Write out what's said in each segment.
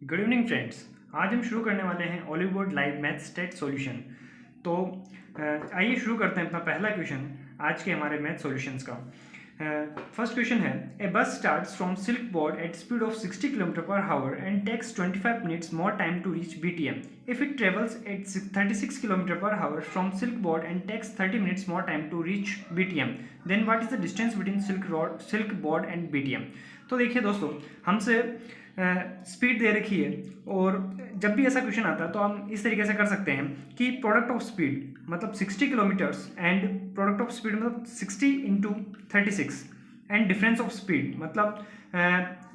Good evening friends. आज हम शुरू करने वाले हैं Ollywood live math state solution. तो आइए शुरू करते हैं अपना पहला क्वेश्चन आज के हमारे मैथ सॉल्यूशंस का। फर्स्ट क्वेश्चन है, a bus starts from Silk Board at speed of 60 km/h and takes 25 minutes more time to reach BTM। If it travels at 36 km/h from Silk Board and takes 30 minutes more time to reach BTM, then what is the distance between Silk Board and BTM। तो देखिए दोस्तों, हमसे speed दे रखी है और जब भी ऐसा क्वेश्चन आता है तो हम इस तरीके से कर सकते हैं कि प्रोडक्ट ऑफ स्पीड मतलब 60 kilometres and product of speed मतलब 60 × 36 एंड डिफरेंस ऑफ स्पीड मतलब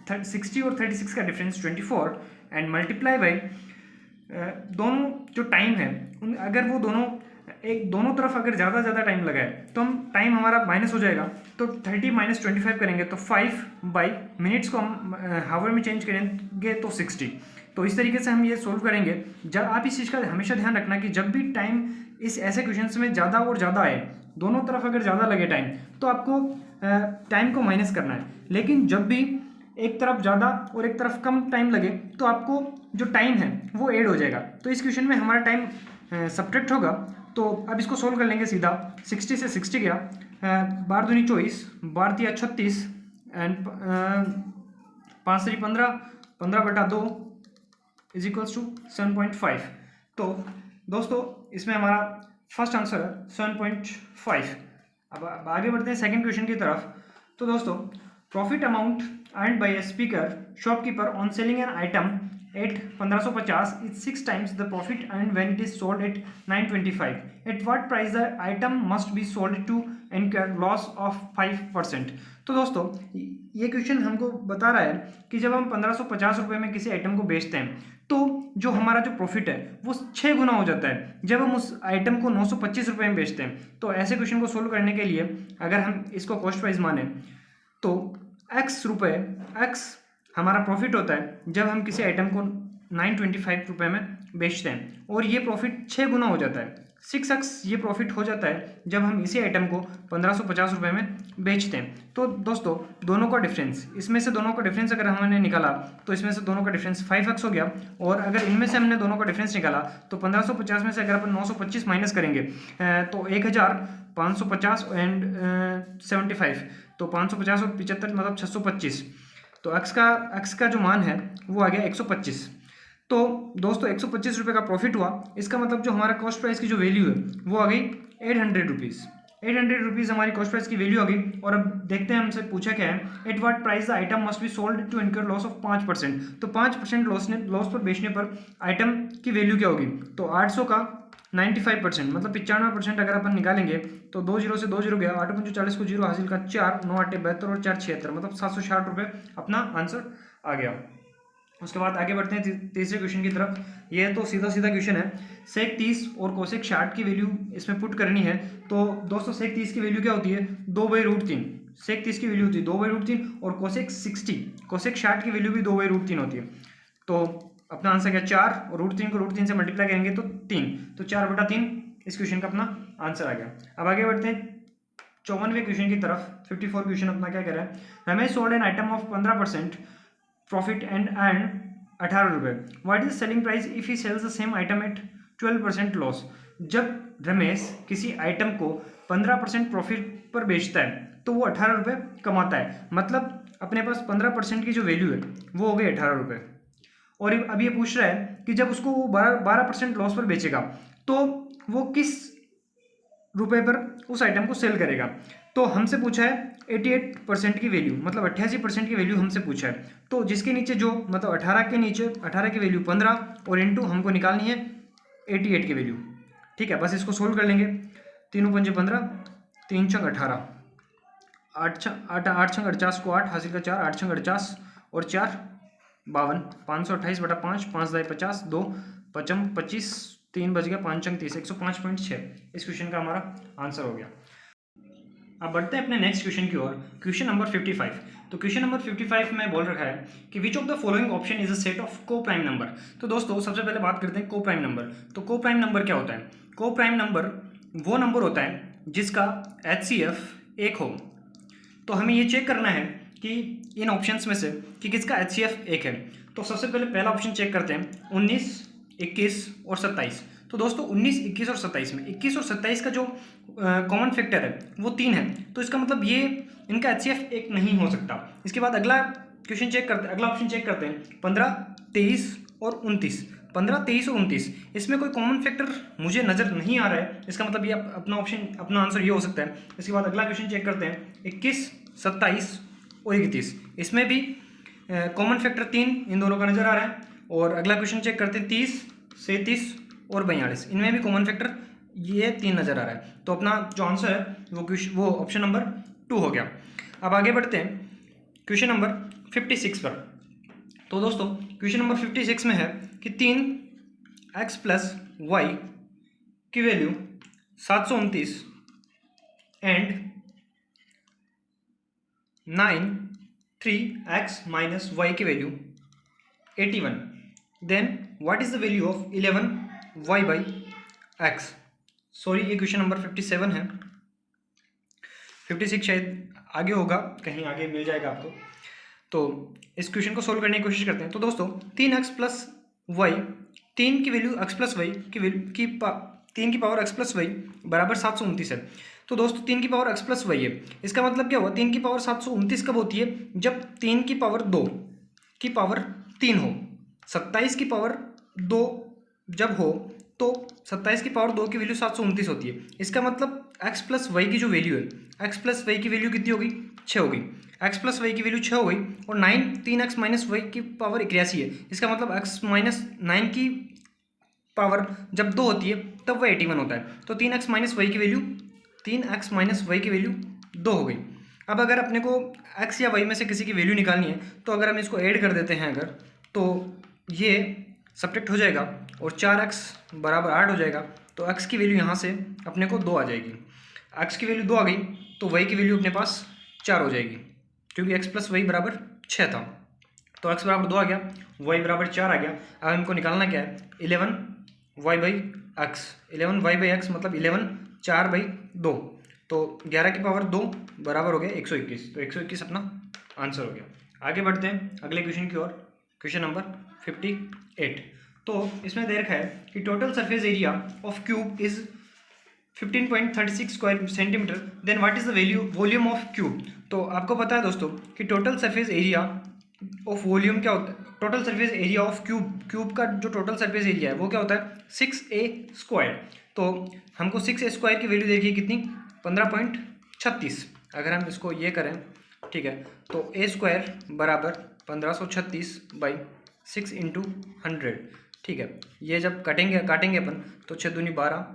60 और 36 का डिफरेंस 24 एंड मल्टीप्लाई बाई दोनों जो टाइम है अगर वो दोनों तरफ अगर ज़्यादा टाइम लगाए तो हम टाइम हमारा माइनस हो जाएगा। तो 30 - 25 करेंगे तो 5/मिनट्स को हम हावर में चेंज करेंगे तो 60। तो इस तरीके से हम ये सोल्व करेंगे। जब आप इस चीज़ का हमेशा ध्यान रखना कि जब भी टाइम इस ऐसे क्वेश्चंस में ज़्यादा और ज़्यादा आए, दोनों तरफ अगर ज़्यादा लगे टाइम, तो आपको टाइम को माइनस करना है। लेकिन जब भी एक तरफ ज़्यादा और एक तरफ कम टाइम लगे तो आपको जो टाइम है वो ऐड हो जाएगा। तो इस क्वेश्चन में हमारा टाइम सब्ट्रैक्ट होगा। तो अब इसको सोल्व कर लेंगे सीधा। 60 से 60 गया, 12 दूनी 24, 12 तिया 36 एंड 5 3 15, 15/2 इज इक्वल्स टू 7.5। तो दोस्तों इसमें हमारा फर्स्ट आंसर है 7.5। अब आगे बढ़ते हैं सेकंड क्वेश्चन की तरफ। तो दोस्तों, profit amount earned bye a speaker shopkeeper on selling an item at 1550 is 6 times the profit earned when it is sold at 925. At what price the item must be sold to incur loss of 5%। तो दोस्तों ये question हमको बता रहा है कि जब हम 1550 रुपये में किसी आइटम को बेचते हैं तो जो हमारा जो प्रॉफिट है वो 6 गुना हो जाता है जब हम उस आइटम को 925 रुपये में बेचते हैं। तो ऐसे क्वेश्चन को सोल्व करने के लिए अगर हम इसको कॉस्ट प्राइस माने तो x हमारा प्रॉफिट होता है जब हम किसी आइटम को 925 रुपये में बेचते हैं, और ये प्रॉफिट 6 गुना हो जाता है। 6x ये प्रॉफिट हो जाता है जब हम इसी आइटम को 1550 रुपये में बेचते हैं। तो दोस्तों दोनों का डिफरेंस, इसमें से दोनों का डिफरेंस अगर हमने निकाला तो इसमें से दोनों का डिफरेंस 5x हो गया, और अगर इनमें से हमने दोनों का डिफरेंस निकाला तो 1550 में से अगर अपन 925 माइनस करेंगे तो 1550 एंड 75, तो 550 और 75 मतलब 625। तो x का जो मान है वो आ गया 125। तो दोस्तों 125 रुपये का प्रॉफिट हुआ। इसका मतलब जो हमारा कॉस्ट प्राइस की जो वैल्यू है वो आ गई 800 रुपीज़। 800 रुपीज़ हमारी कॉस्ट प्राइस की वैल्यू आ गई। और अब देखते हैं हमसे पूछा क्या है, at what price the item must be sold to incur loss of 5%। तो 5% लॉस पर बेचने पर आइटम की वैल्यू क्या होगी। तो 800 का 95% मतलब 95% अगर अपन निकालेंगे तो 2 0 से 2 0 गया, 8 × 40 को 0 हासिल का 4, 9 8 72 और 4 76 मतलब 760 रुपये अपना आंसर आ गया। उसके बाद आगे बढ़ते हैं तीसरे क्वेश्चन की तरफ। यह तो सीधा क्वेश्चन है। सेक 30 और कोसेक 60 की वैल्यू इसमें पुट करनी है। तो दोस्तों सेक 30 की वैल्यू क्या होती है, 2/√3। सेक 30 की वैल्यू होती है 2/√3 और कोसेक 60 की वैल्यू भी 2/√3 होती है। तो अपना आंसर क्या, 4 और √3 को √3 से मल्टीप्लाई करेंगे तो 3, तो 4/3 इस क्वेश्चन का अपना आंसर आ गया। अब आगे बढ़ते हैं 54वें क्वेश्चन की तरफ। 54 क्वेश्चन अपना क्या कह रहा है, Ramesh sold an item of 15% profit and earn 18 रुपये। What is selling price if he sells the same item at 12% loss. जब रमेश किसी आइटम को 15% प्रॉफिट पर बेचता है तो वो 18 रुपये कमाता है। मतलब अपने पास 15% की जो वैल्यू है वो हो गई 18 रुपये। और अब ये पूछ रहा है कि जब उसको वो 12% लॉस पर बेचेगा तो वो किस रुपए पर उस आइटम को सेल करेगा। तो हमसे पूछा है 88% की वैल्यू, मतलब 88% की वैल्यू हमसे पूछा है। तो जिसके नीचे जो मतलब 18 के नीचे 18 की वैल्यू 15 और इनटू हमको निकालनी है 88 की वैल्यू। ठीक है, बस इसको सोल्व कर लेंगे। 3 × 5 = 15, 3 × 6 = 18, 8 × 48 को 8 हासिल का 4, 8 × 6 = 50 और 4 52, 528/5, 5 × 50, 2 5 25, 3 बच गया, 5 × 30, 105.6 इस क्वेश्चन का हमारा आंसर हो गया। अब बढ़ते हैं अपने नेक्स्ट क्वेश्चन की ओर, क्वेश्चन नंबर 55। तो क्वेश्चन नंबर 55 में बोल रखा है कि which of the following option is a set of को प्राइम नंबर। तो दोस्तों सबसे पहले बात करते हैं को प्राइम नंबर। तो को प्राइम नंबर क्या होता है, को प्राइम नंबर वो नंबर होता है जिसका HCF 1 हो। तो हमें ये चेक करना है कि इन ऑप्शंस में से कि किसका HCF 1 है। तो सबसे पहले पहला ऑप्शन चेक करते हैं, 19, 21 और 27। तो दोस्तों 19, 21 और 27 में 21 और 27 का जो कॉमन फैक्टर है वो 3 है, तो इसका मतलब ये इनका HCF 1 नहीं हो सकता। इसके बाद अगला क्वेश्चन चेक करते हैं, अगला ऑप्शन चेक करते हैं, 15, 23 और 29। 15, 23 और 29, इसमें कोई कॉमन फैक्टर मुझे नज़र नहीं आ रहा है, इसका मतलब ये अपना ऑप्शन, अपना आंसर ये हो सकता है। इसके बाद अगला क्वेश्चन चेक करते हैं, 21, 27 और 31, इसमें भी कॉमन फैक्टर 3 इन दोनों का नज़र आ रहा है। और अगला क्वेश्चन चेक करते हैं, 30, 37 और 42, इनमें भी कॉमन फैक्टर ये 3 नज़र आ रहा है। तो अपना जो आंसर है वो ऑप्शन नंबर 2 हो गया। अब आगे बढ़ते हैं क्वेश्चन नंबर 56 पर। तो दोस्तों क्वेश्चन नंबर 56 में है कि 3x प्लस वाई की value 729 and 9 3x minus y की value 81, then what is the value of 11y by x। Sorry ये क्वेश्चन नंबर 57 है, 56 शायद आगे होगा, कहीं आगे मिल जाएगा आपको। तो इस क्वेश्चन को सोल्व करने की कोशिश करते हैं। तो दोस्तों 3x प्लस वाई, 3 की वैल्यू x प्लस वाई की वैल्यू 3 की पावर x प्लस वाई बराबर 729 है। तो दोस्तों 3 की पावर x प्लस वाई है, इसका मतलब क्या हुआ, 3 की पावर 729 कब होती है, जब 3 की पावर 2 की पावर 3 हो। 27 की पावर 2 जब हो तो 27 की पावर 2 की वैल्यू 729 होती है। इसका मतलब x प्लस वाई की जो वैल्यू है, x प्लस वाई की वैल्यू कितनी होगी, 6 होगी। x प्लस वाई की वैल्यू 6 हो गई और 9 3x माइनस वाई की पावर 81 है। इसका मतलब x माइनस 9 की पावर जब 2 होती है तब वह 81 होता है। तो 3x माइनस वाई की वैल्यू 3x माइनस वाई की वैल्यू 2 हो गई। अब अगर अपने को x या y में से किसी की वैल्यू निकालनी है तो अगर हम इसको ऐड कर देते हैं अगर, तो ये सब्ट्रैक्ट हो जाएगा और 4x बराबर 8 हो जाएगा। तो x की वैल्यू यहाँ से अपने को 2 आ जाएगी। x की वैल्यू 2 आ गई तो y की वैल्यू अपने पास 4 हो जाएगी, क्योंकि x प्लस वाई बराबर 6 था। तो x बराबर 2 आ गया, y बराबर 4 आ गया। अब हमको निकालना क्या है, 11y by x. 11y by x मतलब 11 4 बाई 2, तो 11 की पावर 2 बराबर हो गया 121। तो 121 अपना आंसर हो गया। आगे बढ़ते हैं अगले क्वेश्चन की ओर, क्वेश्चन नंबर 58। तो इसमें दे रखा है कि total surface area of cube is 15.36 square centimetre, then what is the value volume of cube. तो आपको पता है दोस्तों कि total surface area of volume क्या होता है, total surface area of cube का जो टोटल सरफेस एरिया है वो क्या होता है 6a स्क्वायर। तो हमको 6a स्क्वायर की वैल्यू देखिए कितनी, 15.36। अगर हम इसको ये करें, ठीक है, तो a स्क्वायर बराबर 1536 बाई 6 इंटू 100, ठीक है। ये जब काटेंगे अपन तो 6 दूनी 12,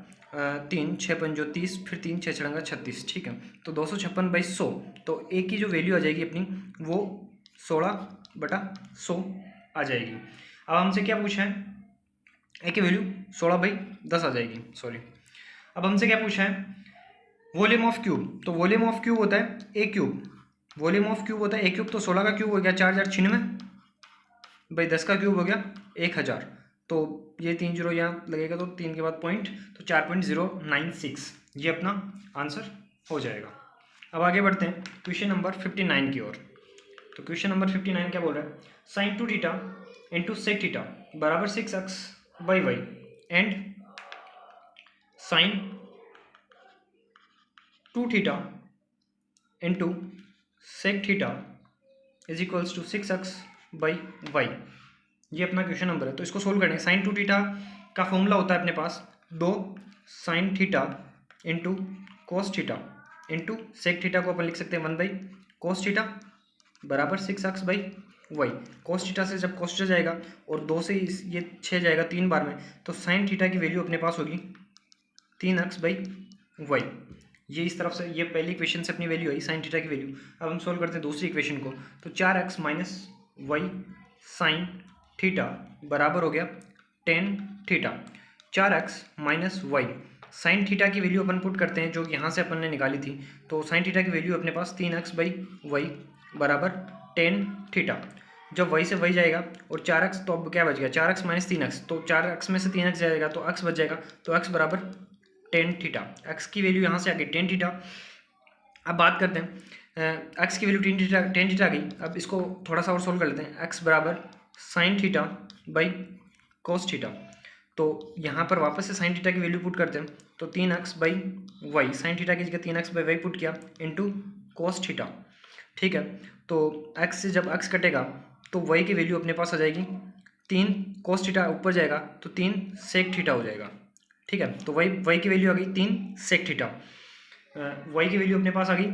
3 6 पंजो 30, फिर 3 6 छड़ंगा 36, ठीक है। तो 256 बाई 100, तो a की जो वैल्यू आ जाएगी अपनी वो 16/100 आ जाएगी। अब हमसे क्या पूछा है, ए की वैल्यू 16/10 आ जाएगी, सॉरी। अब हमसे क्या पूछा है, वॉल्यूम ऑफ क्यूब। तो वॉल्यूम ऑफ क्यूब होता है ए क्यूब, वॉल्यूम ऑफ क्यूब होता है ए क्यूब। तो 16 का क्यूब हो गया 4096 बाई 10 का क्यूब हो गया 1000। तो ये 3 जीरो यहाँ लगेगा तो 3 के बाद पॉइंट, तो 4.096 ये अपना आंसर हो जाएगा। अब आगे बढ़ते हैं क्वेश्चन नंबर 59 की ओर। तो क्वेश्चन नंबर 59 क्या बोल रहा है, sine 2 theta into sec theta बराबर 6x by y and sine 2 theta into sec theta is equals to 6x by y. ये अपना क्वेश्चन नंबर है। तो इसको सोल्व करेंगे। साइन 2 थीटा का फॉर्मूला होता है अपने पास 2 sine theta into cos theta into sec theta को अपन लिख सकते हैं 1 बाई कोस थीटा बराबर 6x by Y. Cos theta से जब कोस थीटा जाएगा और 2 से ये 6 जाएगा 3 बार में, तो साइन थीटा की वैल्यू अपने पास होगी 3x बाई वाई। ये इस तरफ से ये पहली इक्वेशन से अपनी वैल्यू आई साइन थीटा की वैल्यू। अब हम सोल्व करते हैं दूसरी इक्वेशन को। तो 4x minus y sine theta बराबर हो गया tan theta. 4x minus y sine theta की वैल्यू अपन पुट करते हैं जो यहाँ से अपन ने निकाली थी। तो साइन थीटा की वैल्यू अपने पास 3x बाई वाई बराबर टेन थीटा। जब y से y जाएगा और 4x, तो अब क्या बच गया 4x माइनस 3x, तो 4x में से 3x जाएगा तो x बच जाएगा, तो x बराबर टेन थीटा। x की वैल्यू यहाँ से आ गई टेन थीटा। अब बात करते हैं x की वैल्यू टेन थीटा आ गई। अब इसको थोड़ा सा और सोल्व कर लेते हैं। x बराबर sign theta by cos theta. तो यहाँ पर वापस से साइन थीटा की वैल्यू पुट करते हैं, तो 3x by Y, sine theta की जगह 3x बाई वाई पुट किया इंटू कॉस थीटा। ठीक है, तो x से जब x कटेगा तो y की वैल्यू अपने पास आ जाएगी 3 कॉस थीटा, ऊपर जाएगा तो 3 सेक थीटा हो जाएगा। ठीक है, तो y की वैल्यू आ गई 3 सेक थीटा, y की वैल्यू अपने पास आ गई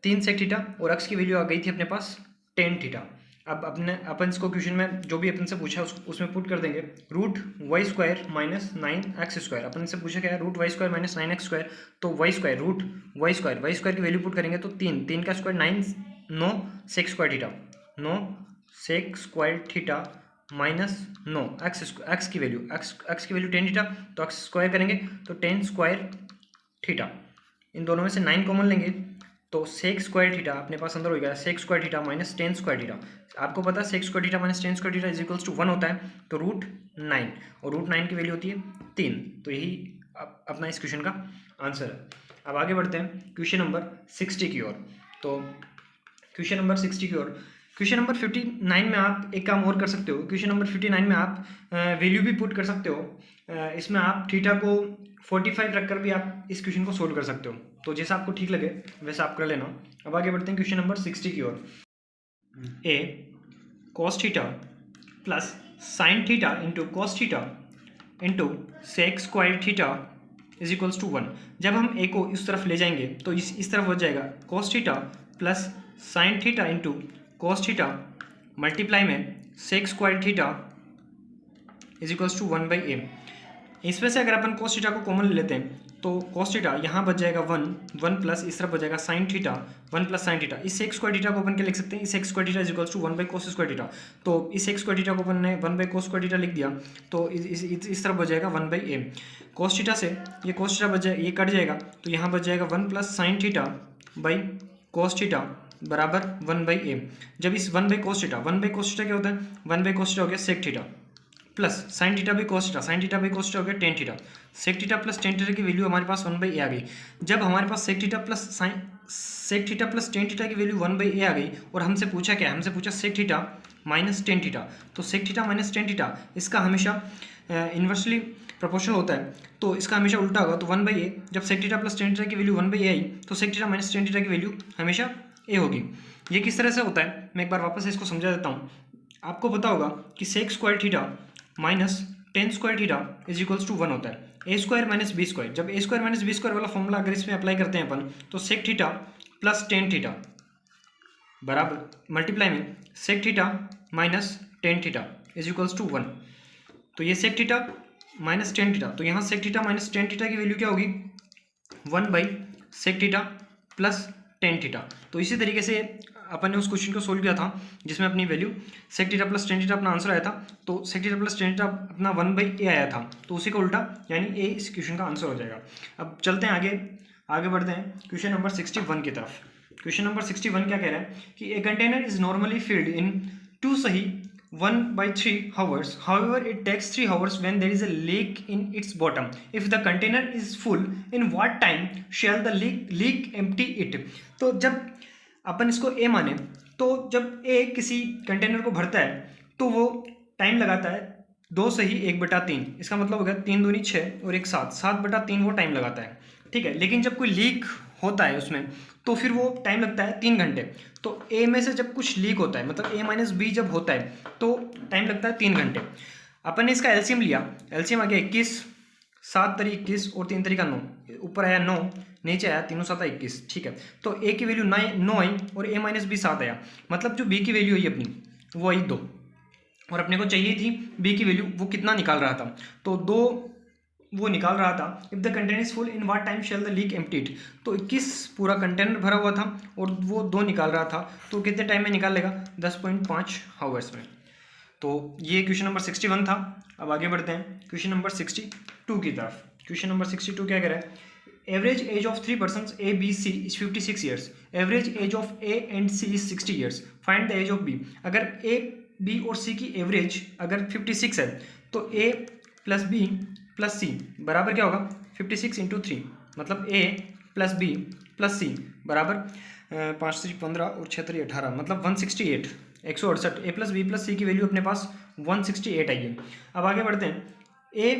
3 सेक थीटा और x की वैल्यू आ गई थी अपने पास टेन थीटा। अब अपन इसको क्वेश्चन में जो भी अपन से पूछा उसमें पुट कर देंगे, root y square minus 9x square. अपन से पूछा क्या है, root y square minus 9x square, तो y square root y square की वैल्यू पुट करेंगे तो 3 का square 9 sec square theta, 9 sec square theta minus 9 x की वैल्यू एक्स की वैल्यू 10 थीटा, तो एक्स स्क्वायर करेंगे तो 10 स्क्वायर थीटा। इन दोनों में से 9 कॉमन लेंगे तो सेक स्क्वायर थीटा अपने पास अंदर हो गया, sec square theta minus 10 square theta. आपको पता है sec square theta minus 10 square theta is equals to 1 होता है, तो रूट 9 और रूट 9 की वैल्यू होती है 3। तो यही अपना इस क्वेश्चन का आंसर है। अब आगे बढ़ते हैं क्वेश्चन नंबर 60 की ओर। तो क्वेश्चन नंबर 60 की ओर, क्वेश्चन नंबर 59 में आप एक काम और कर सकते हो। क्वेश्चन नंबर 59 में आप वैल्यू भी पुट कर सकते हो। इसमें आप थीटा को 45 रखकर भी आप इस क्वेश्चन को सोल्व कर सकते हो, तो जैसा आपको ठीक लगे वैसा आप कर लेना। अब आगे बढ़ते हैं क्वेश्चन नंबर 60 की ओर। A cos theta plus sine theta into cos theta into sec square theta is equals to 1। जब हम ए को इस तरफ ले जाएंगे तो इस तरफ हो जाएगा cos theta plus sine theta into cos theta multiply में sec square theta is equals to 1 by a. इसमें से अगर अपन कॉस थीटा को कॉमन ले लेते हैं तो कॉस थीटा यहाँ बच जाएगा 1 प्लस इस तरफ बच जाएगा sine theta 1 plus sine theta. इस सेक स्क्वायर थीटा को अपन क्या लिख सकते हैं, इस sec square theta is equals to 1 by cos square theta. तो इस सेक स्क्वायर थीटा को अपन ने 1 बाई कॉस स्क्वायर थीटा लिख दिया, तो इस तरफ बच जाएगा 1 बाई ए। कॉस थीटा से ये कॉस थीटा बच जाए, ये कट जाएगा, तो यहाँ बच जाएगा 1 plus sine theta by cos theta बराबर 1 बाई ए। जब इस 1 बाई कॉस थीटा क्या होता है, 1 बाई कॉस थीटा हो गया sec theta plus sine theta by cos theta, sine theta by cos theta हो गया tan theta. Sec theta plus tan theta की वैल्यू हमारे पास 1 बाई ए आ गई। जब हमारे पास sec theta plus tan theta की वैल्यू 1 बाई ए आ गई और हमसे पूछा क्या है, हमसे पूछा sec theta minus tan theta. तो sec theta minus tan theta इसका हमेशा इन्वर्सली प्रोपोर्शनल होता है, तो इसका हमेशा उल्टा होगा। तो 1 बाई ए, जब sec theta plus tan theta की वैल्यू 1 बाई ए आई तो sec theta minus tan theta की वैल्यू हमेशा ए होगी। ये किस तरह से होता है मैं एक बार वापस इसको समझा देता हूँ। आपको पता होगा कि sec square theta minus tan square theta is equals to 1 होता है। A square minus b square, जब a square minus b square वाला फॉर्मूला अगर इसमें अप्लाई करते हैं अपन तो sec theta plus tan theta बराबर मल्टीप्लाई में sec theta minus tan theta is equals to 1। तो ये sec theta minus tan theta, तो यहाँ sec theta minus tan theta की वैल्यू क्या होगी 1 by sec theta plus tan theta. तो इसी तरीके से अपन ने उस क्वेश्चन को सोल्व किया था जिसमें अपनी value sec theta plus tan theta अपना आंसर आया था, तो sec theta plus tan theta अपना 1 बाई ए आया था, तो उसी का उल्टा यानी ए इस क्वेश्चन का आंसर हो जाएगा। अब चलते हैं आगे बढ़ते हैं क्वेश्चन नंबर 61 की तरफ। क्वेश्चन नंबर 61 क्या कह रहा है कि a container is normally filled in 2 सही 1/3 hours. However, it takes 3 hours when there is a leak in its bottom. If the container is full, in what time shall the leak empty it? तो जब अपन इसको ए माने तो जब ए किसी container को भरता है तो वो टाइम लगाता है 2 सही 1/3। इसका मतलब हो गया 3 दूनी 6 और 1 7, 7/3 वो टाइम लगाता है। ठीक है, लेकिन जब कोई लीक होता है उसमें तो फिर वो टाइम लगता है 3 घंटे। तो ए में से जब कुछ लीक होता है मतलब ए माइनस बी जब होता है तो टाइम लगता है 3 घंटे। अपन ने इसका एलसीएम लिया, एलसीएम आ गया 21, 7 तरी 21 और 3 तरी का 9, ऊपर आया 9 नीचे आया 3 7 21। ठीक है, तो ए की वैल्यू 9 आई और ए माइनस बी 7 आया, मतलब जो बी की वैल्यू आई अपनी वो आई 2 और अपने को चाहिए थी बी की वैल्यू, वो कितना निकाल रहा था तो 2 वो निकाल रहा था। If the container is full in what time shall the leak emptied, तो 21 पूरा कंटेनर भरा हुआ था और वो 2 निकाल रहा था, तो कितने टाइम में निकाल लेगा 10.5 आवर्स में। तो ये क्वेश्चन नंबर 61 था। अब आगे बढ़ते हैं क्वेश्चन नंबर 62 की तरफ। क्वेश्चन नंबर 62 क्या कह रहा है, average age of 3 persons A B C is 56 years, average age of A and C is 60 years, find the age of B। अगर A B और C की एवरेज अगर 56 है तो A plus B plus C बराबर क्या होगा 56 into 3, मतलब A plus B plus C बराबर 5 3 15 और 6 3 18, मतलब 168 168। A plus B plus C की वैल्यू अपने पास 168 आई है। अब आगे बढ़ते हैं, ए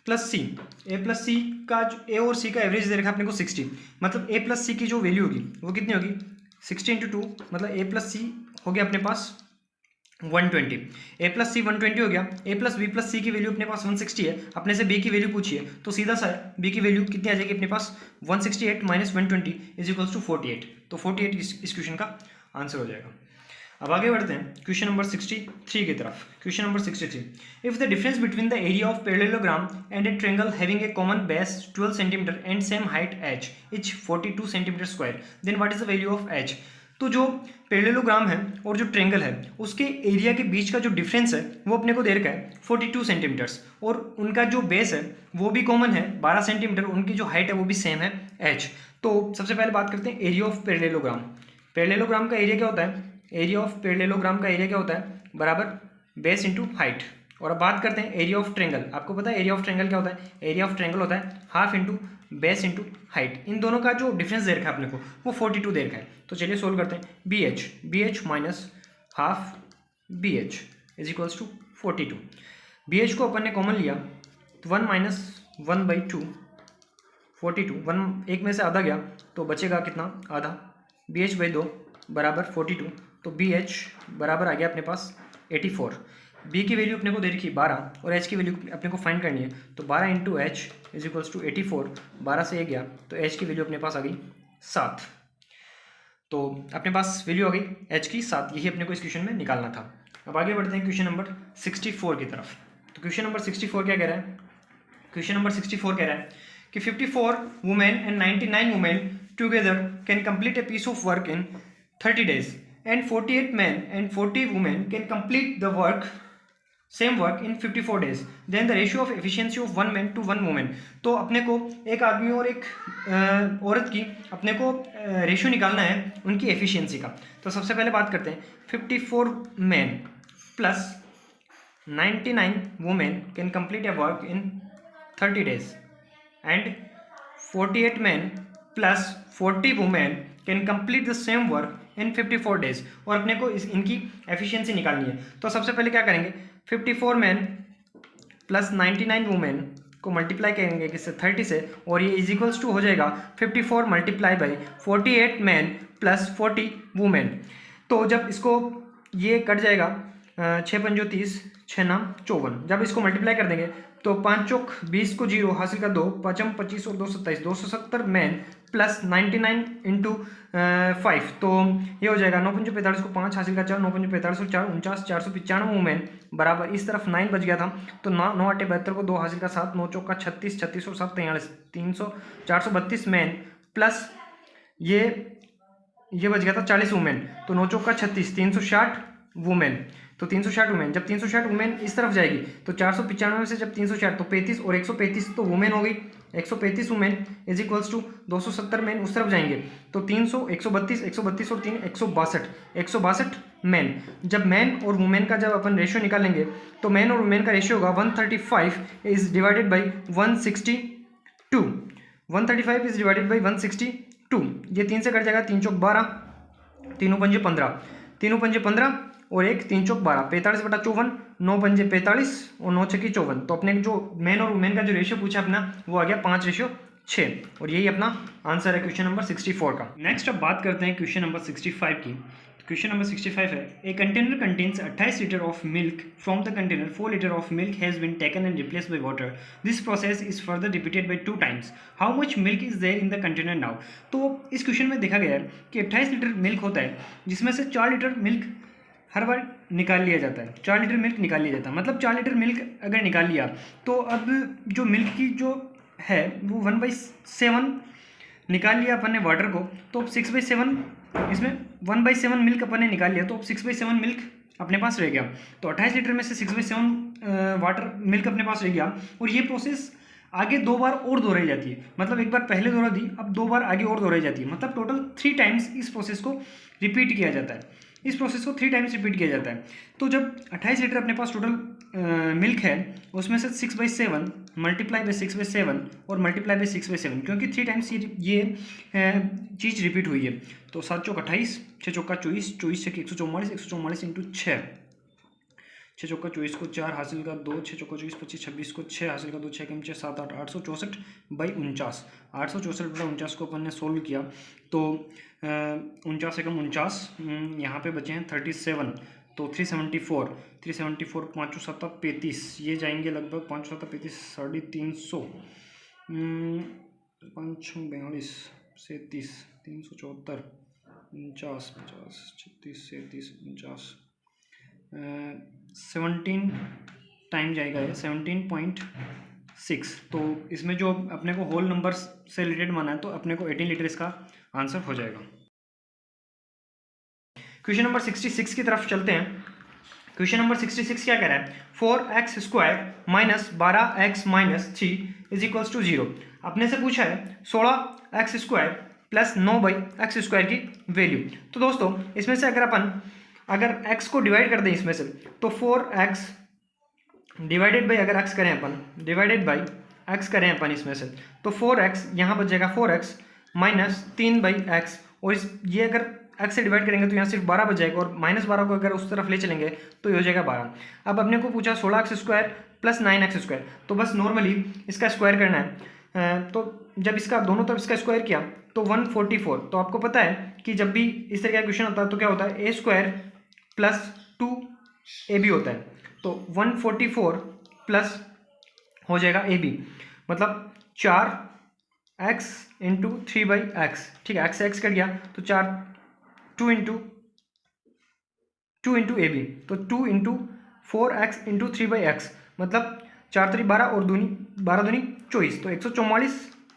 प्लस सी का जो ए और सी का एवरेज दे रखा है अपने को 60, मतलब ए प्लस सी की जो वैल्यू होगी वो कितनी होगी 60 इंटू 2, मतलब ए प्लस सी हो गया अपने पास 120, ए प्लस सी 120 हो गया। ए प्लस बी प्लस सी की वैल्यू अपने पास 160 है, अपने से बी की वैल्यू पूछी है तो सीधा सा है बी की वैल्यू कितनी आ जाएगी अपने पास 168 माइनस 120 इज इक्वल्स टू 48, तो 48 इस क्वेश्चन का आंसर हो जाएगा। अब आगे बढ़ते हैं क्वेश्चन नंबर 63 की तरफ। Question number 63, if the difference between the area of parallelogram and a triangle having a common base 12 centimetre and same height h is 42 centimetre square, then what is the value of h। तो जो parallelogram है और जो triangle है उसके area के बीच का जो डिफरेंस है वो अपने को दे रखा है 42 सेंटीमीटर्स, और उनका जो बेस है वो भी कॉमन है 12 सेंटीमीटर, उनकी जो हाइट है वो भी सेम है h। तो सबसे पहले बात करते हैं एरिया ऑफ पैरेललोग्राम। पैरेललोग्राम का एरिया क्या होता है, एरिया ऑफ पैरेललोग्राम का एरिया क्या होता है बराबर बेस इंटू हाइट। और अब बात करते हैं एरिया ऑफ ट्रायंगल। आपको पता है एरिया ऑफ ट्रायंगल क्या होता है, एरिया ऑफ ट्रायंगल होता है half into base into height. इन दोनों का जो डिफरेंस दे रखा है अपने को वो 42 दे रखा है। तो चलिए सोल्व करते हैं, b h minus half b h is equals to 42। B h को अपन ने कॉमन लिया तो 1 माइनस 1/2 42, 1 एक में से आधा गया तो बचेगा कितना आधा, बी एच बाई 2 बराबर 42, तो बी एच बराबर आ गया अपने पास 84। बी की वैल्यू अपने को दे रखी 12 और एच की वैल्यू अपने को फाइंड करनी है, तो 12 into h is equals to 84, 12 से 1 गया तो एच की वैल्यू अपने पास आ गई 7। तो अपने पास वैल्यू आ गई एच की 7, यही अपने को इस क्वेश्चन में निकालना था। अब आगे बढ़ते हैं क्वेश्चन नंबर 64 की तरफ। तो क्वेश्चन नंबर 64 क्या कह रहा है, क्वेश्चन नंबर 64 कह रहा है कि 54 women and 99 women together can complete a piece of work in 30 days and 48 men and 40 women can complete the same work in 54 days, then the ratio of efficiency of one man to one woman। तो अपने को एक आदमी और एक औरत की अपने को रेशियो निकालना है उनकी एफिशिएंसी का। तो सबसे पहले बात करते हैं 54 men plus 99 women can complete a work in 30 days and 48 men plus 40 women can complete the same work in 54 days, और अपने को इनकी एफिशिएंसी निकालनी है। तो सबसे पहले क्या करेंगे, 54 मैन प्लस 99 वुमेन को मल्टीप्लाई करेंगे किससे 30 से, और ये इज इक्वल्स टू हो जाएगा 54 multiply by 48 man plus 40 women. तो जब इसको ये कट जाएगा 6 पंजो 30, 6 नाम 54, जब इसको मल्टीप्लाई कर देंगे तो 5 चौक 20 को 0 हासिल का 2, 5 25 और 2 27, 270 मैन प्लस 99 इंटू 5, तो ये हो जाएगा 9 पंजो 45 को 5 हासिल का 4, 9 पंजो 45 और 4 49, 495 वुमेन बराबर इस तरफ 9 बच गया था तो 9 8 72 को 2 हासिल का 7, 9 चौक का 36, 36 और 7 43, 300 432 मैन प्लस ये बच गया था 40 वुमेन, तो 9 चौक का 36, 360 वुमेन, तो 360 वुमेन, जब 360 वुमेन इस तरफ जाएगी तो 495 से जब 360 तो 35 और 135 तो वुमेन हो गई, 135 women is equals to 270 man उस तरफ जाएंगे तो 300 132 और 3 162 मैन। जब मैन और वुमेन का जब अपन रेशियो निकालेंगे तो मैन और वुमेन का रेशियो होगा 135 is divided by 162, 135 is divided by 162, ये 3 से कट जाएगा, 3 चौक 12, 3 पंजे 15, 3 पंजे 15 और 1 3 चौक 12, 45/54, 9 पंजे 45 और 9 छक्की 54। तो अपने जो मैन और वुमेन का जो रेशियो पूछा अपना वो आ गया 5:6, और यही अपना आंसर है क्वेश्चन नंबर 64 का। नेक्स्ट अब बात करते हैं क्वेश्चन नंबर 65 की। क्वेश्चन नंबर 65 है, a container contains 28 litre of milk from the container 4 litre of milk has been taken and replaced by water, this process is further repeated by 2 times, how much milk is there in the container now. तो इस question में देखा गया है कि 28 litre milk होता है जिसमें से 4 लीटर मिल्क हर बार निकाल लिया जाता है, 4 लीटर मिल्क निकाल लिया जाता है, मतलब 4 लीटर मिल्क अगर निकाल लिया तो अब जो मिल्क की जो है वो 1/7 निकाल लिया अपन ने वाटर को, तो अब 6/7 इसमें 1/7 मिल्क अपन ने निकाल लिया तो अब 6/7 मिल्क अपने पास रह गया। तो 28 लीटर में से 6/7 वाटर मिल्क अपने पास रह गया, और ये प्रोसेस आगे 2 बार और दोहराई जाती है, मतलब एक बार पहले दोहरा दी अब 2 बार आगे और दोहराई जाती है, मतलब टोटल 3 टाइम्स इस प्रोसेस को रिपीट किया जाता है, इस प्रोसेस को 3 टाइम्स रिपीट किया जाता है। तो जब 28 लीटर अपने पास टोटल मिल्क है उसमें से 6/7 मल्टीप्लाई बाई 6/7 और मल्टीप्लाई बाई 6/7, क्योंकि 3 टाइम्स ये चीज़ रिपीट हुई है। तो 7 चौक 28, 6 चौका 24, 24 6 144, 144 इंटू 6, 6 चौका 24 को 4 हासिल का 2, 6 चौका 24 25 26 को 6 हासिल का 2, 6 कम 6 7 8 864 बाई 49, 864 बटा 49 को अपन ने सोल्व किया तो 49 एकम 49, यहाँ पे बचे हैं 37, तो 374 5 7 35, ये जाएंगे लगभग 5 7 35 350, 5 42 37 374 50 50 36 37 50, 17 टाइम जाएगा ये 17.6। तो इसमें जो अपने को होल नंबर से रिलेटेड माना है तो अपने को 18 लीटर इसका आंसर हो जाएगा। क्वेश्चन नंबर 66 की तरफ चलते हैं। क्वेश्चन नंबर 66 क्या कह रहा है, 4x² minus 12x minus 3 is equals to 0। अपने से पूछा है 16x² प्लस 9/x² की वैल्यू। तो दोस्तों इसमें से अगर x को डिवाइड कर दें इसमें से, तो 4x डिवाइडेड बाई अगर x करें अपन, डिवाइडेड बाई x करें अपन इसमें से, तो 4x यहाँ बच जाएगा 4x माइनस 3/x, और ये अगर x से डिवाइड करेंगे तो यहाँ सिर्फ 12 बच जाएगा, और -12 को अगर उस तरफ ले चलेंगे तो ये हो जाएगा 12। अब अपने को पूछा 16x² प्लस 9x², तो बस नॉर्मली इसका स्क्वायर करना है। तो जब इसका दोनों तरफ इसका स्क्वायर किया तो 144। तो आपको पता है कि जब भी इस तरह का क्वेश्चन होता है तो क्या होता है, a² प्लस 2ab होता है। तो 144 प्लस हो जाएगा ab, मतलब 4x इंटू 3/x, ठीक है, x से x कट गया तो 2 इंटू ab, तो 2 इंटू 4x इंटू 3/x, मतलब 4 3 12 और 12 दूनी 24, तो 144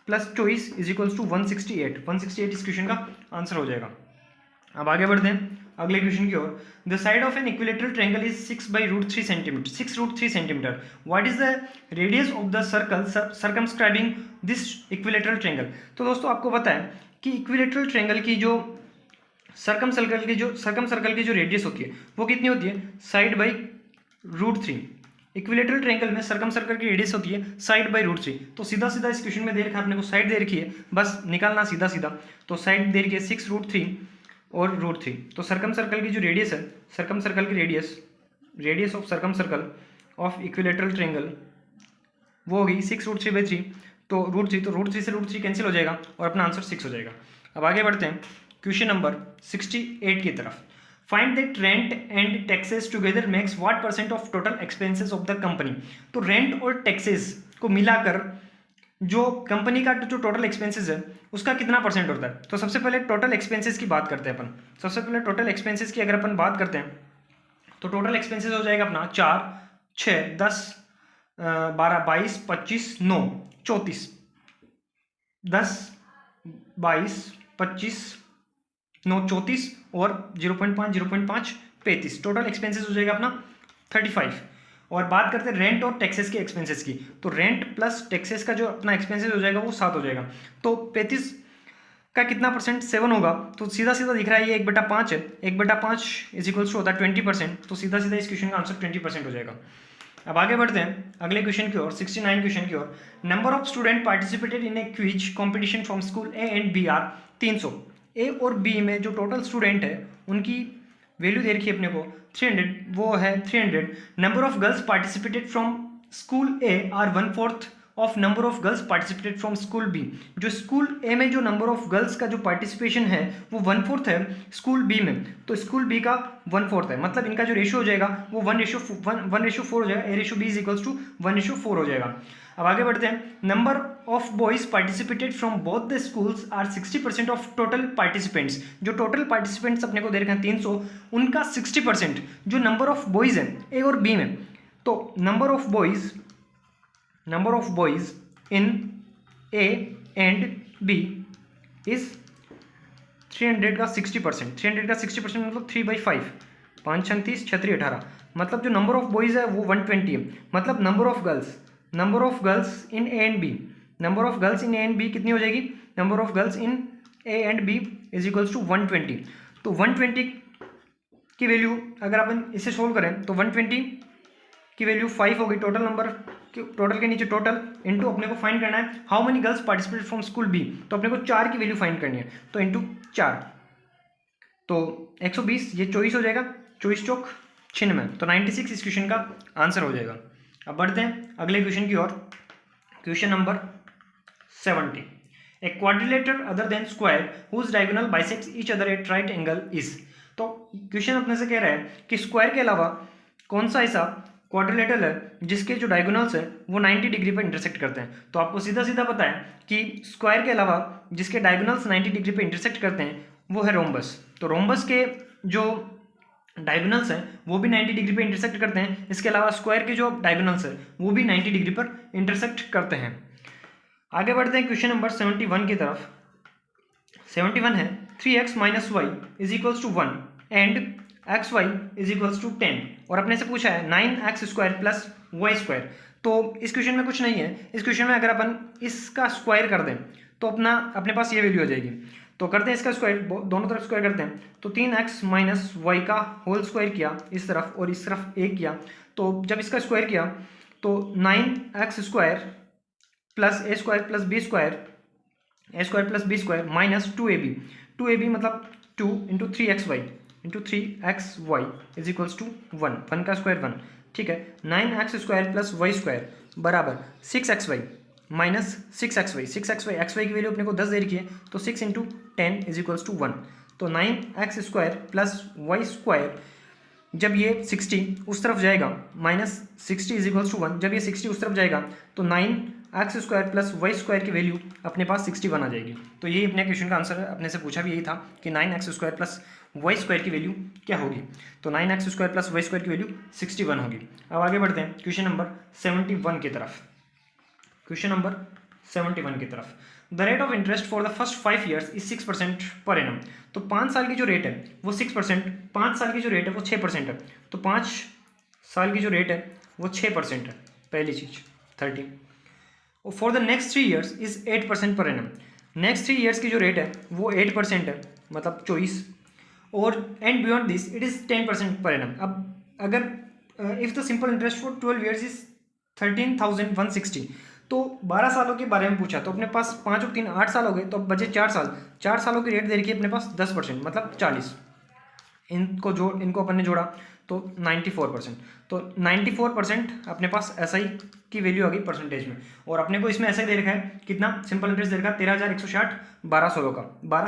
प्लस 24 इज इक्वल्स टू 168। 168 इस क्वेश्चन का आंसर हो जाएगा। अब आगे बढ़ते हैं अगले क्वेश्चन की ओर। The side of an equilateral triangle is 6/√3 centimetre, 6√3 centimetre. What is the radius of the circle circumscribing this equilateral triangle. तो दोस्तों आपको पता है कि इक्विलेटरल ट्रायंगल की जो सर्कम सर्कल की जो रेडियस होती है वो कितनी होती है, साइड बाई √3। इक्विलेटरल ट्रायंगल में सर्कम सर्कल की रेडियस होती है साइड बाई √3। तो सीधा सीधा इस क्वेश्चन में दे रखा है अपने को, साइड दे रखी है, बस निकालना सीधा सीधा। तो साइड दे रखी है 6√3 और √3। तो सर्कम सर्कल की जो रेडियस है, सर्कम सर्कल की radius of circum circle of equilateral triangle वो होगी 6√3/3, तो √3, तो √3 से √3 कैंसिल हो जाएगा और अपना आंसर 6 हो जाएगा। अब आगे बढ़ते हैं क्वेश्चन नंबर 68 की तरफ। Find that rent and taxes together makes what % of total expenses of the company. तो रेंट और टैक्सेस को मिलाकर जो कंपनी का जो टोटल एक्सपेंसेस है उसका कितना % होता है। तो सबसे पहले टोटल एक्सपेंसेस की बात करते हैं अपन। सबसे पहले टोटल एक्सपेंसेस की अगर अपन बात करते हैं तो टोटल एक्सपेंसेस हो जाएगा अपना 4 6 10 12 22 25 9 34, 10 22 25 9 34 और 0.5 0.5 35, टोटल एक्सपेंसेस हो जाएगा अपना 35। और बात करते हैं रेंट और टैक्सेस के एक्सपेंसेस की, तो रेंट प्लस टैक्सेस का जो अपना एक्सपेंसेस हो जाएगा वो 7 हो जाएगा। तो 35 का कितना %, 7 होगा। तो सीधा सीधा दिख रहा है ये 1/5 है, 1/5 इज इक्वल्स टू होता है 20%। तो सीधा सीधा इस क्वेश्चन का आंसर 20% हो जाएगा। अब आगे बढ़ते हैं अगले क्वेश्चन की ओर, 69 क्वेश्चन की ओर। Number of student participated in a quiz competition from school A and B are 300। A और बी में जो टोटल स्टूडेंट है उनकी वैल्यू दे रखी है अपने को 300, वो है 300। Number of girls participated from school a are 1/4 of number of girls participated from school b. जो स्कूल ए में जो नंबर ऑफ गर्ल्स का जो पार्टिसिपेशन है वो 1/4 है स्कूल बी में, तो स्कूल बी का 1/4 है, मतलब इनका जो रेशियो हो जाएगा वो 1:4 हो जाएगा। A ratio b is equals to 1:4 हो जाएगा। अब आगे बढ़ते हैं। Number of boys participated from both the schools are 60% of total participants. जो टोटल पार्टिसिपेंट्स अपने को दे रखे हैं 300, उनका 60% जो नंबर ऑफ बॉयज है ए और बी में, तो number of boys in a and b is 300 का 60%। 300 का 60% मतलब 3/5, 5 36 36 18, मतलब जो नंबर ऑफ बॉयज है वो 120 है। मतलब number of girls in a and b, number of girls in a and b कितनी हो जाएगी, number of girls in a and b is equals to 120। तो 120 की वैल्यू अगर अपन इसे सोल्व करें तो 120 की वैल्यू 5 होगी। टोटल के नीचे टोटल इंटू अपने को फाइंड करना है how many girls participate from school b, तो अपने को 4 की वैल्यू फाइंड करनी है, तो इंटू 4, तो 120, ये 24 हो जाएगा, 24 चौक 96, तो 96 इस क्वेश्चन का आंसर हो जाएगा। अब बढ़ते हैं अगले क्वेश्चन की ओर। Question number 70, a quadrilateral other than square whose diagonal bisects each other at right angle is. तो क्वेश्चन अपने से कह रहा है कि स्क्वायर के अलावा कौन सा ऐसा क्वाड्रिलेटरल है जिसके जो डायगोनल्स है वो 90 डिग्री पर इंटरसेक्ट करते हैं। तो आपको सीधा सीधा पता है कि स्क्वायर के अलावा जिसके डायगोनल्स 90 डिग्री पर इंटरसेक्ट करते हैं वो है रोम्बस। तो रोम्बस के जो डायगोनल्स हैं वो भी 90 डिग्री पर इंटरसेक्ट करते हैं। इसके अलावा स्क्वायर के जो डायगोनल्स है वो भी 90 डिग्री पर इंटरसेक्ट करते हैं। आगे बढ़ते हैं क्वेश्चन नंबर 71 की तरफ। 71 है 3x minus y is equals to 1 and x Y is equals to 10, और अपने से पूछा है 9x square plus y square. तो इस क्वेश्चन में कुछ नहीं है। इस क्वेश्चन में अगर अपन इसका स्क्वायर कर दें तो अपने पास ये वैल्यू आ जाएगी। तो करते हैं इसका स्क्वायर, दोनों तरफ स्क्वायर करते हैं। तो 3x माइनस वाई का होल स्क्वायर किया इस तरफ और इस तरफ एक किया, तो जब इसका स्क्वायर किया तो 9x square plus a square plus b square, a square plus b square minus 2ab मतलब 2 into 3xy into 3xy is equals to 1 का स्क्वायर 1, ठीक है। 9x square plus y square बराबर 6xy माइनस 6xy xy की value अपने को 10 दे रखी है, तो 6 इंटू 10 इज इक्वल्स टू 1। तो 9x square plus y square जब ये 60 उस तरफ जाएगा माइनस 60 इज इक्वल्स टू 1, जब ये 60 उस तरफ जाएगा तो 9x square plus y square की वैल्यू अपने पास 61 आ जाएगी। तो यही अपने क्वेश्चन का आंसर है। अपने से पूछा भी यही था कि 9x square plus y square की वैल्यू क्या होगी। तो 9x square plus y square की वैल्यू 61 होगी। अब आगे बढ़ते हैं क्वेश्चन नंबर 71 की तरफ। क्वेश्चन नंबर 71 की तरफ, the rate of interest for the first 5 years is 6% per annum. तो 5 साल की जो रेट है वो 6%, 5 साल की जो रेट है वो 6% है। तो 5 साल की जो रेट है वो 6% है, पहली चीज़ 30। और for the next 3 years is 8% per annum. Next 3 years की जो रेट है वो 8% है, मतलब 24। और and beyond this it is 10% per annum. अब अगर if the simple interest for 12 years is 13,160, तो 12 सालों के बारे में पूछा, तो अपने पास 5 और 3 8 साल हो गए, तो अब बचे 4 साल। 4 सालों की रेट दे रखी है अपने पास 10%, मतलब 40। इनको अपन ने जोड़ा तो 94%। तो 94% अपने पास एसआई की वैल्यू आ गई परसेंटेज में। और अपने को इसमें एसआई दे रखा है कितना, सिंपल इंटरेस्ट दे रखा है 13,160 12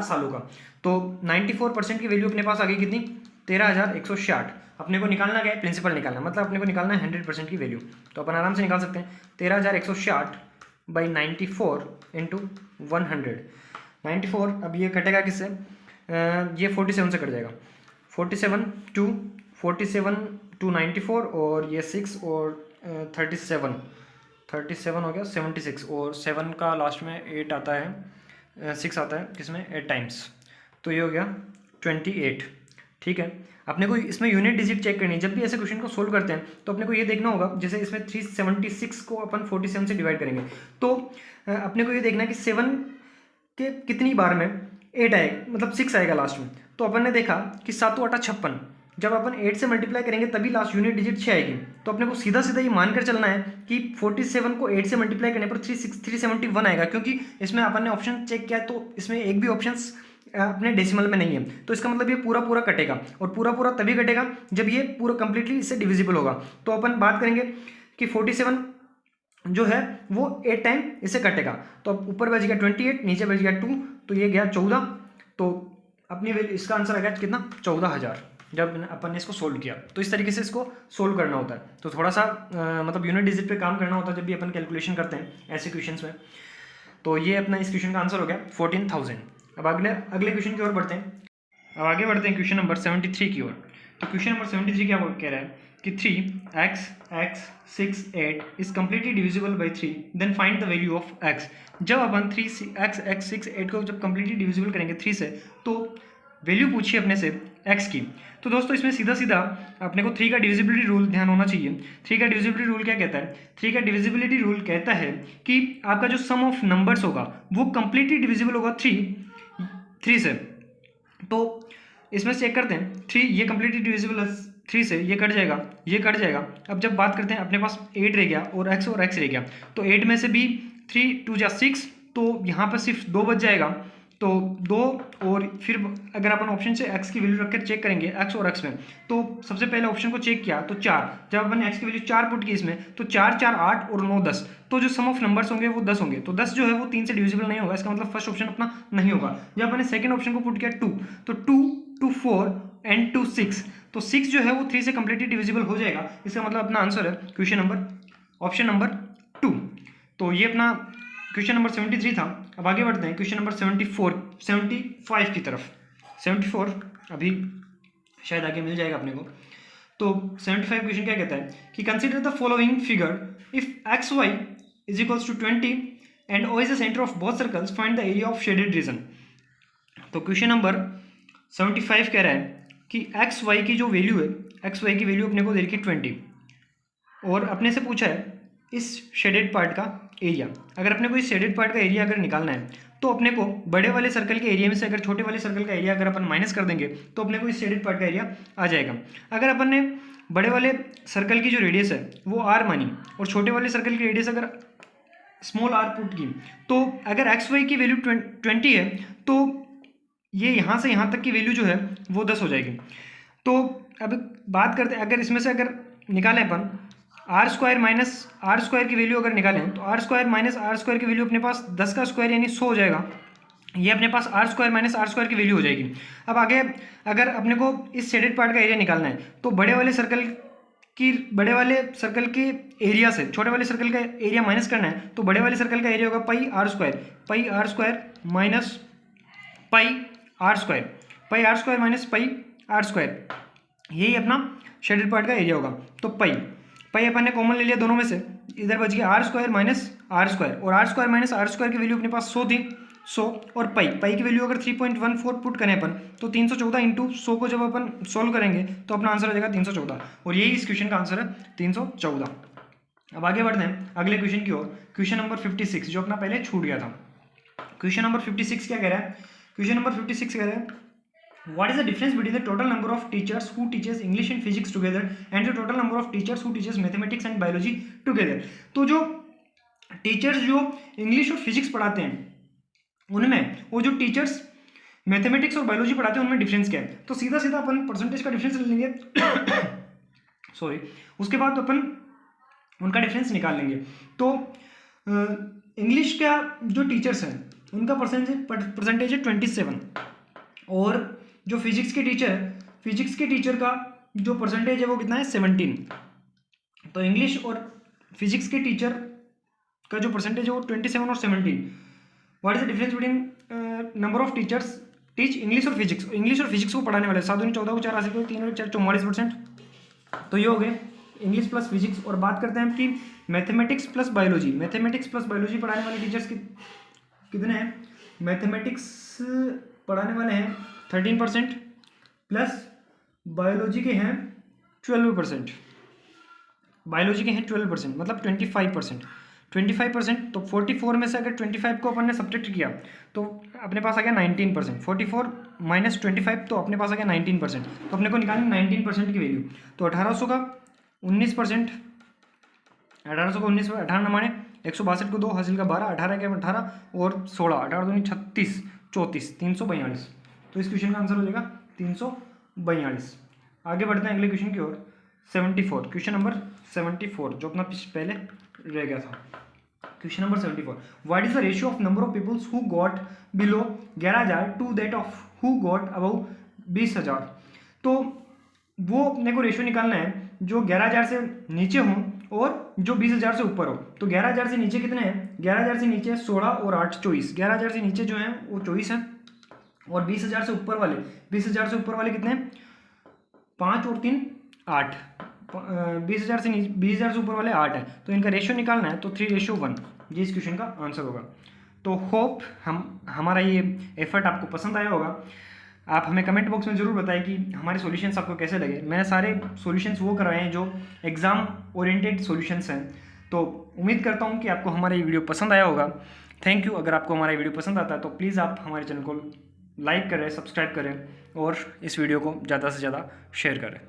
सालों का। तो 94% की वैल्यू अपने पास आ गई कितनी, 13,160। अपने को निकालना क्या है, प्रिंसिपल निकालना, मतलब अपने को निकालना है 100% की वैल्यू। तो अपन आराम से निकाल सकते हैं 13,160 बाई 94 इंटू 100। 94 अब ये कटेगा किससे, ये 47 से कट जाएगा। 47 टू 94 और ये 6 और 37 हो गया 76, और 7 का लास्ट में 8 आता है, 6 आता है किसमें 8 टाइम्स, तो ये हो गया 28, ठीक है। अपने को इसमें यूनिट डिजिट चेक करनी है। जब भी ऐसे क्वेश्चन को सोल्व करते हैं तो अपने को ये देखना होगा, जैसे इसमें 376 को अपन 47 से डिवाइड करेंगे, तो अपने को ये देखना है कि 7 के कितनी बार में 8 आएगा, मतलब 6 आएगा लास्ट में। तो अपन ने देखा कि 7 8 56, जब अपन 8 से मल्टीप्लाई करेंगे तभी लास्ट यूनिट डिजिट 6 आएगी। तो अपने को सीधा सीधा ये मानकर चलना है कि 47 को 8 से मल्टीप्लाई करने पर 371 आएगा, क्योंकि इसमें अपन ने ऑप्शन चेक किया तो इसमें एक भी ऑप्शन अपने डेसिमल में नहीं है। तो इसका मतलब ये पूरा कटेगा, और पूरा तभी कटेगा जब ये पूरा कंप्लीटली इससे डिविजिबल होगा। तो अपन बात करेंगे कि 47 जो है वो 8 टाइम इससे कटेगा, तो अब ऊपर बच गया 28, नीचे बच गया 2, तो ये गया 14। तो अपनी इसका आंसर आ गया कितना, 14,000, जब अपन ने इसको सोल्व किया। तो इस तरीके से इसको सोल्व करना होता है। तो थोड़ा सा मतलब यूनिट डिजिट पे काम करना होता है जब भी अपन कैलकुलेशन करते हैं ऐसे क्वेश्चंस में। तो ये अपना इस क्वेश्चन का आंसर हो गया 14,000। अब अगले क्वेश्चन की ओर बढ़ते हैं। अब आगे बढ़ते हैं क्वेश्चन नंबर 73 की ओर। तो क्वेश्चन नंबर 73 क्या कह रहा है कि 3x 6 8 is completely divisible by 3, then find the value of x। जब अपन 3x 6 8 को जब कम्प्लीटली डिविजिबल करेंगे 3 से, तो वैल्यू पूछी अपने से x की। तो दोस्तों इसमें सीधा सीधा अपने को 3 का डिविजिबिलिटी रूल ध्यान होना चाहिए। 3 का डिविजिबिलिटी रूल क्या कहता है, 3 का डिविजिबिलिटी रूल कहता है कि आपका जो सम ऑफ नंबर्स होगा वो कम्प्लीटली डिविजिबल होगा 3 से। तो इसमें चेक करते हैं 3, ये कम्प्लीटली डिविजिबल 3 से, ये कट जाएगा, ये कट जाएगा। अब जब बात करते हैं अपने पास 8 रह गया और x रह गया, तो 8 में से भी 3 2 जा 6, तो यहाँ पर सिर्फ 2 बच जाएगा, तो 2 और फिर अगर अपन ऑप्शन से x की वैल्यू रखकर चेक करेंगे x और x में, तो सबसे पहले ऑप्शन को चेक किया तो 4, जब अपन x की वैल्यू 4 पुट की इसमें तो 4 4 8 और 9 10, तो जो सम ऑफ नंबर्स होंगे वो 10 होंगे, तो 10 जो है वो 3 से डिविजिबल नहीं होगा, इसका मतलब फर्स्ट ऑप्शन अपना नहीं होगा। जब अपन सेकंड ऑप्शन को पुट किया 2, तो 2 2 4 एंड 2 6, तो 6 जो है वो 3 से कंप्लीटली डिविजिबल हो जाएगा, इसका मतलब अपना आंसर है क्वेश्चन नंबर ऑप्शन नंबर 2। तो ये अपना क्वेश्चन नंबर 73 था। अब आगे बढ़ते हैं क्वेश्चन नंबर 75 की तरफ। 74 अभी शायद आगे मिल जाएगा अपने को। तो 75 क्वेश्चन क्या कहता है कि consider the following figure if X Y is equals to 20 and O is the centre of both circles, find the area of shaded region. तो क्वेश्चन नंबर 75 कह रहा है कि एक्स वाई की जो वैल्यू है, एक्स वाई की value अपने को दे रखी 20 और अपने से पूछा है इस शेडेड पार्ट का एरिया। अगर अपने को इस शेडेड पार्ट का एरिया अगर निकालना है तो अपने को बड़े वाले सर्कल के एरिया में से अगर छोटे वाले सर्कल का एरिया अगर अपन माइनस कर देंगे तो अपने को इस शेडेड पार्ट का एरिया आ जाएगा। अगर अपन ने बड़े वाले सर्कल की जो रेडियस है वो r मानी और छोटे वाले सर्कल की रेडियस अगर स्मॉल r पुट की, तो अगर एक्स वाई की वैल्यू 20 है तो ये यहाँ से यहाँ तक की वैल्यू जो है वो 10 हो जाएगी। तो अब बात करते हैं, अगर इसमें से अगर निकालें अपन आर स्क्वायर की वैल्यू अगर निकालें तो आर स्क्वायर की वैल्यू अपने पास 10 का स्क्वायर यानी 100 हो जाएगा। ये अपने पास आर स्क्वायर की वैल्यू हो जाएगी। अब आगे अगर अपने को इस शेडेड पार्ट का एरिया निकालना है तो बड़े वाले सर्कल के एरिया से छोटे वाले सर्कल का एरिया माइनस करना है, तो बड़े वाले सर्कल का एरिया होगा pi r square minus pi r square minus pi r square, यही अपना शेडेड पार्ट का एरिया होगा। तो पाई अपन ने कॉमन ले लिया दोनों में से, इधर बच गया R square minus R square, और R square minus R square की वैल्यू अपने पास 100 थी, 100 और पाई की वैल्यू अगर 3.14 पुट करें अपन तो 314 इंटू 100 को जब अपन सोल्व करेंगे तो अपना आंसर हो जाएगा 314, और यही इस क्वेश्चन का आंसर है 314। अब आगे बढ़ते हैं अगले क्वेश्चन की ओर, क्वेश्चन नंबर 56 जो अपना पहले छूट गया था। क्वेश्चन नंबर 56 क्या कह रहा है, क्वेश्चन नंबर 56 कह रहा है What is the difference between the total number of teachers who teaches English and Physics together and the total number of teachers who teaches Mathematics and Biology together? तो जो teachers जो English और physics पढ़ाते हैं उनमें वो जो teachers mathematics और बायोलॉजी पढ़ाते हैं उनमें डिफरेंस क्या है, तो सीधा सीधा अपन परसेंटेज का डिफरेंस ले लेंगे सॉरी, उसके बाद अपन उनका डिफरेंस निकाल लेंगे। तो इंग्लिश का जो टीचर्स हैं उनका परसेंटेज है 27, और जो फिजिक्स के टीचर का जो परसेंटेज है वो कितना है 17। तो इंग्लिश और फिजिक्स के टीचर का जो परसेंटेज है वो 27 और 17। What is the difference between number of teachers teach English और फिजिक्स को पढ़ाने वाले 7 14 को 4 80 को 3 और 4 44%। तो ये हो गए इंग्लिश प्लस फिजिक्स। और बात करते हैं कि मैथमेटिक्स प्लस बायोलॉजी पढ़ाने वाले टीचर्स कितने हैं, मैथमेटिक्स पढ़ाने वाले हैं 13% प्लस बायोलॉजी के हैं 12%, मतलब 25%। तो 44 में से अगर 25 को अपन ने सब्ट्रैक्ट किया तो अपने पास आ गया 19%। 44 माइनस 25 तो अपने पास आ गया 19%। तो अपने को निकालनी 19% की वैल्यू। तो 1800 का 19%, 18 न माने 162 को 2 हासिल का 12, 18 के 18 और 16, 18 दूनी 36, 34, 342। तो इस क्वेश्चन का आंसर हो जाएगा 342। आगे बढ़ते हैं अगले क्वेश्चन की ओर, 74, क्वेश्चन नंबर 74 जो अपना पहले रह गया था। Question number 74, what is the ratio of number of peoples who got below 11,000 to that of who got above 20,000। तो वो अपने को रेशियो निकालना है जो 11,000 से नीचे हों और जो 20,000 से ऊपर हो। तो 11,000 से नीचे कितने हैं, 11,000 से नीचे 16 और 8 24, 11,000 से नीचे जो हैं वो 24 हैं, और 20,000 से ऊपर वाले कितने हैं, 5 और 3 8, 20,000 से ऊपर वाले 8 है। तो इनका रेशियो निकालना है तो 3:1, ये इस क्वेश्चन का आंसर होगा। तो होप हमारा ये एफर्ट आपको पसंद आया होगा। आप हमें कमेंट बॉक्स में ज़रूर बताएं कि हमारे सॉल्यूशंस आपको कैसे लगे। मैंने सारे सॉल्यूशंस वो करवाए हैं जो एग्ज़ाम ओरिएंटेड सॉल्यूशंस हैं। तो उम्मीद करता हूँ कि आपको हमारा ये वीडियो पसंद आया होगा। Thank you. अगर आपको हमारा वीडियो पसंद आता है तो प्लीज़ आप हमारे चैनल को लाइक करें, सब्सक्राइब करें और इस वीडियो को ज़्यादा से ज़्यादा शेयर करें।